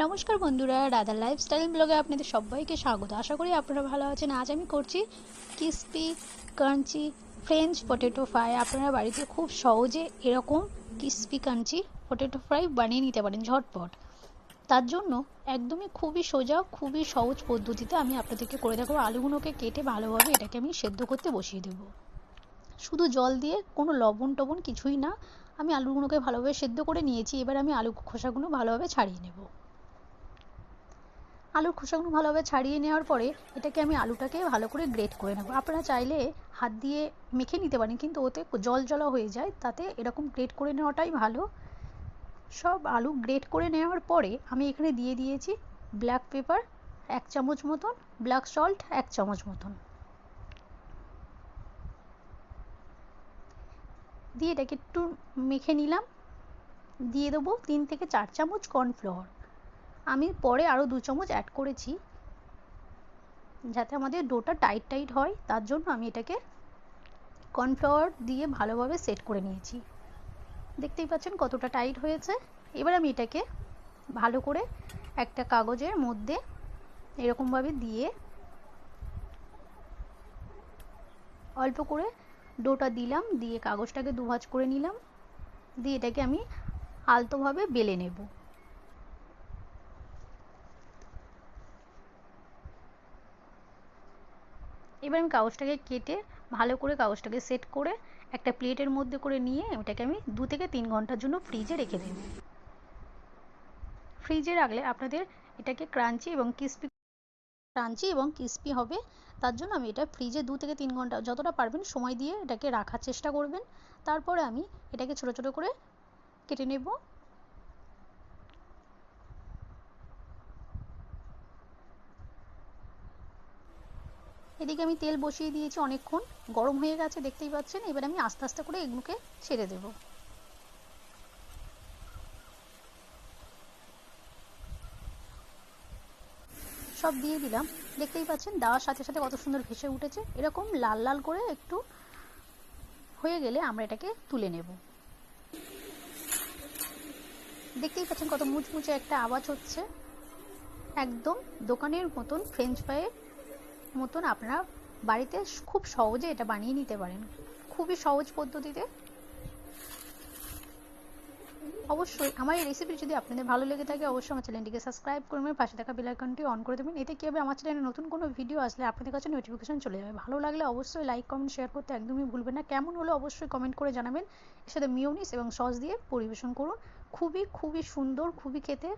নমস্কার বন্ধুরা, রাধা লাইফস্টাইল ব্লগে আপনাদের সবাইকে স্বাগত। আশা করি আপনারা ভালো আছেন। আজ আমি করছি crispy crunchy French potato fry. আপনারা বাড়িতে খুব সহজে এরকম ক্রিস্পি ক্রাঞ্চি পটেটো ফ্রাই বানিয়ে নিতে পারেন ঝটপট। তার জন্য একদমই খুবই সোজা, খুবই সহজ পদ্ধতিতে আমি আপনাদেরকে করে দেখাবো। আলুগুলোকে কেটে ভালোভাবে এটাকে আমি সেদ্ধ করতে বসিয়ে দেবো, শুধু জল দিয়ে, কোনো লবণ টবণ কিছুই না। আমি আলুগুলোকে ভালোভাবে সেদ্ধ করে নিয়েছি। এবার আমি আলু খোসাগুলো ভালোভাবে ছাড়িয়ে নেব। আলুর খোসাগুলো ভালোভাবে ছাড়িয়ে নেওয়ার পরে এটাকে আমি আলুটাকে ভালো করে গ্রেট করে নেব। আপনারা চাইলে হাত দিয়ে মেখে নিতে পারেন, কিন্তু ওতে জল জলা হয়ে যায়, তাতে এরকম গ্রেট করে নেওয়াটাই ভালো। সব আলু গ্রেট করে নেওয়ার পরে আমি এখানে দিয়ে দিয়েছি ব্ল্যাক পেপার 1 চামচ মতন, ব্ল্যাক সল্ট 1 চামচ মতন, দিয়ে এটাকে একটু মেখে নিলাম। দিয়ে দেবো 3 থেকে 4 চামচ কর্নফ্লাওয়ার। আমি পরে আরও 2 চামচ অ্যাড করেছি যাতে আমাদের ডোটা টাইট টাইট হয়, তার জন্য আমি এটাকে কর্নফ্লাওয়ার দিয়ে ভালোভাবে সেট করে নিয়েছি। দেখতেই পাচ্ছেন কতটা টাইট হয়েছে। এবার আমি এটাকে ভালো করে একটা কাগজের মধ্যে এরকমভাবে দিয়ে অল্প করে ডোটা দিলাম, দিয়ে কাগজটাকে দুভাঁজ করে নিলাম, দিয়ে এটাকে আমি আলতোভাবে বেলে নেব। এবার আমি কাগজটাকে কেটে ভালো করে কাগজটাকে সেট করে একটা প্লেটের মধ্যে করে নিয়ে এটাকে আমি 2 থেকে 3 ঘন্টার জন্য ফ্রিজে রেখে দেব। ফ্রিজে রাখলে আপনাদের এটাকে ক্রাঞ্চি এবং ক্রিস্পি হবে। তার জন্য আমি এটা ফ্রিজে 2 থেকে 3 ঘন্টা যতটা পারবেন সময় দিয়ে এটাকে রাখার চেষ্টা করবেন। তারপরে আমি এটাকে ছোট ছোট করে কেটে নেব। এদিকে আমি তেল বসিয়ে দিয়েছি, অনেকক্ষণ গরম হয়ে গেছে দেখতেই পাচ্ছেন। এবার আমি আস্তে আস্তে করে এগুলোকে ছেড়ে দেব। সব দিয়ে দিলাম, দেখতেই পাচ্ছেন দেওয়ার সাথে সাথে কত সুন্দর ভেসে উঠেছে। এরকম লাল লাল করে একটু হয়ে গেলে আমরা এটাকে তুলে নেব। দেখতেই পাচ্ছেন কত মুচমুচে একটা আওয়াজ হচ্ছে। একদম দোকানের মতন ফ্রেঞ্চ ফ্রাইয়ের মতন আপনারা বাড়িতে খুব সহজে এটা বানিয়ে নিতে পারেন, খুবই সহজ পদ্ধতিতে। অবশ্যই আমার এই রেসিপি যদি আপনাদের ভালো লেগে থাকে অবশ্যই আমার চ্যানেলটিকে সাবস্ক্রাইব করবেন, পাশে থাকা বেল আইকনটি অন করে দেবেন। এতে কী হবে, আমার চ্যানেলে নতুন কোনো ভিডিও আসলে আপনাদের কাছে নোটিফিকেশন চলে যাবে। ভালো লাগলে অবশ্যই লাইক কমেন্ট শেয়ার করতে একদমই ভুলবেন না। কেমন হলো অবশ্যই কমেন্ট করে জানাবেন। এর সাথে মিওনিস এবং সস দিয়ে পরিবেশন করুন। খুবই খুবই সুন্দর, খুবই খেতে